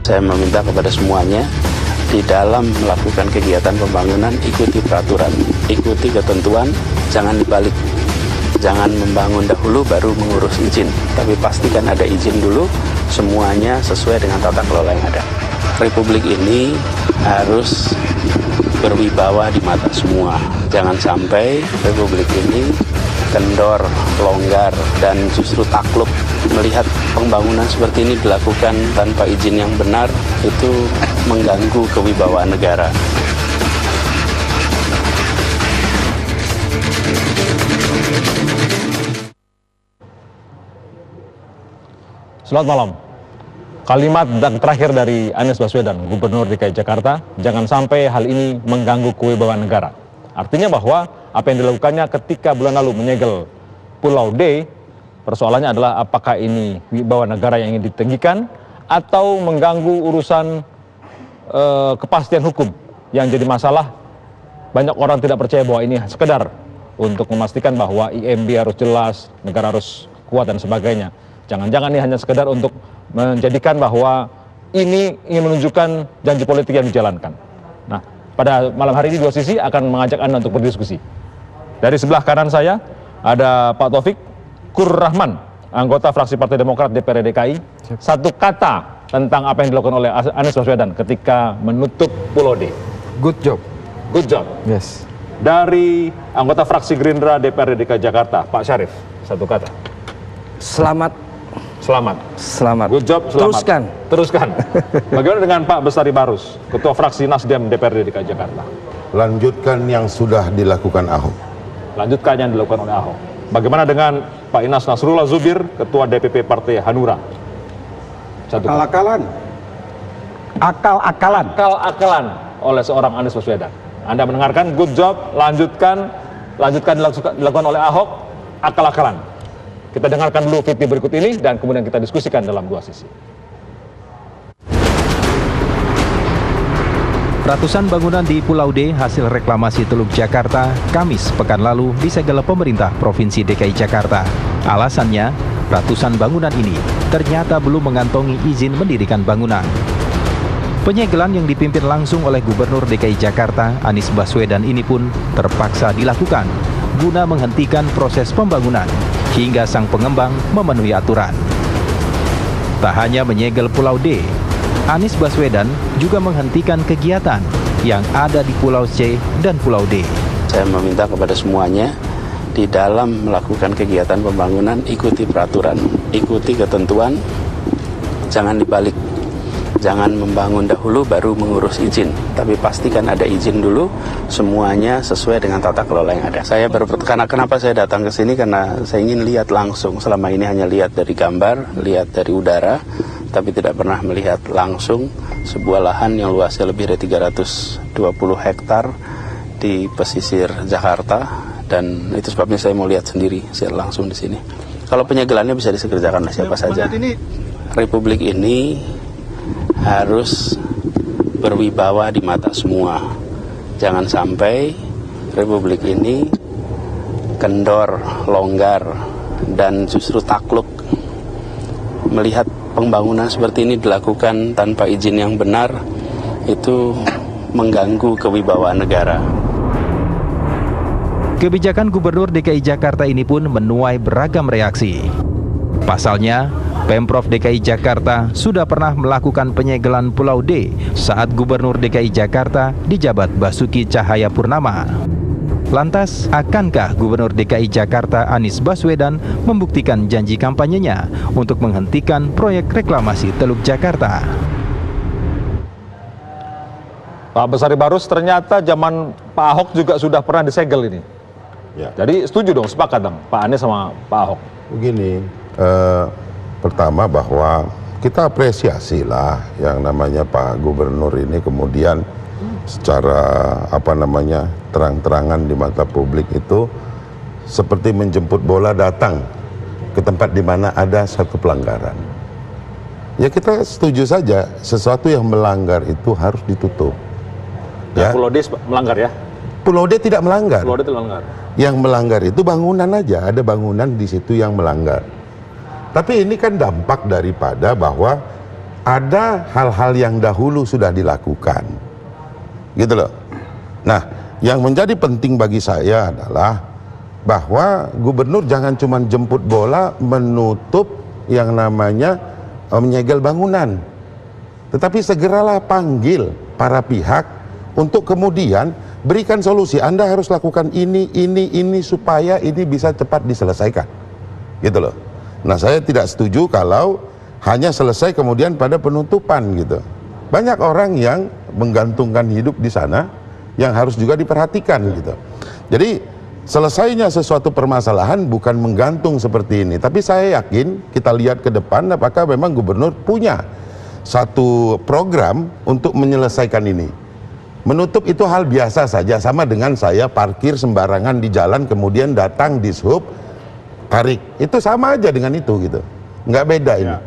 Saya meminta kepada semuanya di dalam melakukan kegiatan pembangunan ikuti peraturan, ikuti ketentuan, jangan dibalik. Jangan membangun dahulu baru mengurus izin, tapi pastikan ada izin dulu, semuanya sesuai dengan tata kelola yang ada. Republik ini harus berwibawa di mata semua. Jangan sampai Republik ini kendor, longgar, dan justru takluk melihat pembangunan seperti ini dilakukan tanpa izin yang benar, itu mengganggu kewibawaan negara. Selamat malam. Kalimat terakhir dari Anies Baswedan, Gubernur DKI Jakarta, jangan sampai hal ini mengganggu kewibawaan negara. Artinya bahwa apa yang dilakukannya ketika bulan lalu menyegel Pulau D, persoalannya adalah apakah ini wibawa negara yang ingin ditinggikan atau mengganggu urusan kepastian hukum yang jadi masalah. Banyak orang tidak percaya bahwa ini sekedar untuk memastikan bahwa IMB harus jelas, negara harus kuat dan sebagainya. Jangan-jangan ini hanya sekedar untuk menjadikan bahwa ini ingin menunjukkan janji politik yang dijalankan. Nah, pada malam hari ini Dua Sisi akan mengajak Anda untuk berdiskusi. Dari sebelah kanan saya ada Pak Taufik Kurrahman, anggota fraksi Partai Demokrat DPRD DKI. Satu kata tentang apa yang dilakukan oleh Anies Baswedan ketika menutup Pulau D. Good job. Good job. Yes. Dari anggota fraksi Gerindra DPRD DKI Jakarta, Pak Syarif. Satu kata. Selamat. Selamat. Selamat. Good job, selamat. Teruskan. Teruskan. Bagaimana dengan Pak Bestari Barus, Ketua Fraksi Nasdem DPRD DKI Jakarta? Lanjutkan yang sudah dilakukan Ahok. Lanjutkan yang dilakukan oleh Ahok. Bagaimana dengan Pak Inas Nasrullah Zubir, Ketua DPP Partai Hanura? Akal-akalan. Akal-akalan. Akal-akalan oleh seorang Anies Baswedan. Anda mendengarkan, good job, lanjutkan dilakukan oleh Ahok, akal-akalan. Kita dengarkan dulu video berikut ini dan kemudian kita diskusikan dalam Dua Sisi. Ratusan bangunan di Pulau D hasil reklamasi Teluk Jakarta Kamis pekan lalu disegel pemerintah Provinsi DKI Jakarta. Alasannya, ratusan bangunan ini ternyata belum mengantongi izin mendirikan bangunan. Penyegelan yang dipimpin langsung oleh Gubernur DKI Jakarta Anies Baswedan ini pun terpaksa dilakukan guna menghentikan proses pembangunan hingga sang pengembang memenuhi aturan. Tak hanya menyegel Pulau D, Anies Baswedan juga menghentikan kegiatan yang ada di Pulau C dan Pulau D. Saya meminta kepada semuanya di dalam melakukan kegiatan pembangunan ikuti peraturan, ikuti ketentuan, jangan dibalik. Jangan membangun dahulu baru mengurus izin, tapi pastikan ada izin dulu, semuanya sesuai dengan tata kelola yang ada. Saya karena kenapa saya datang ke sini, karena saya ingin lihat langsung. Selama ini hanya lihat dari gambar, lihat dari udara, tapi tidak pernah melihat langsung sebuah lahan yang luasnya lebih dari 320 hektar di pesisir Jakarta, dan itu sebabnya saya mau lihat sendiri, secara langsung di sini. Kalau penyegelannya bisa dikerjakan oleh siapa saja. Republik ini harus berwibawa di mata semua. Jangan sampai Republik ini kendor, longgar, dan justru takluk melihat pembangunan seperti ini dilakukan tanpa izin yang benar, itu mengganggu kewibawaan negara. Kebijakan Gubernur DKI Jakarta ini pun menuai beragam reaksi. Pasalnya, Pemprov DKI Jakarta sudah pernah melakukan penyegelan Pulau D saat Gubernur DKI Jakarta dijabat Basuki Cahayapurnama. Lantas, akankah Gubernur DKI Jakarta Anies Baswedan membuktikan janji kampanyenya untuk menghentikan proyek reklamasi Teluk Jakarta? Pak Bestari Barus, ternyata zaman Pak Ahok juga sudah pernah disegel ini. Ya. Jadi setuju dong, sepakat dong Pak Anies sama Pak Ahok. Begini, pertama bahwa kita apresiasi lah yang namanya Pak Gubernur ini kemudian secara terang-terangan di mata publik itu seperti menjemput bola datang ke tempat di mana ada satu pelanggaran. Ya kita setuju saja, sesuatu yang melanggar itu harus ditutup. Ya. Pulau D melanggar ya? Pulau D tidak melanggar. Pulau D tidak melanggar. Yang melanggar itu bangunan aja, ada bangunan di situ yang melanggar. Tapi ini kan dampak daripada bahwa ada hal-hal yang dahulu sudah dilakukan, gitu loh. Nah, yang menjadi penting bagi saya adalah bahwa gubernur jangan cuma jemput bola menutup yang namanya menyegel bangunan, tetapi segeralah panggil para pihak untuk kemudian berikan solusi. Anda harus lakukan ini supaya ini bisa cepat diselesaikan, gitu loh. Nah, saya tidak setuju kalau hanya selesai kemudian pada penutupan gitu. Banyak orang yang menggantungkan hidup di sana yang harus juga diperhatikan gitu. Jadi selesainya sesuatu permasalahan bukan menggantung seperti ini. Tapi saya yakin kita lihat ke depan apakah memang gubernur punya satu program untuk menyelesaikan ini. Menutup itu hal biasa saja, sama dengan saya parkir sembarangan di jalan kemudian datang dishub tarik. Itu sama aja dengan itu gitu. Nggak beda ini.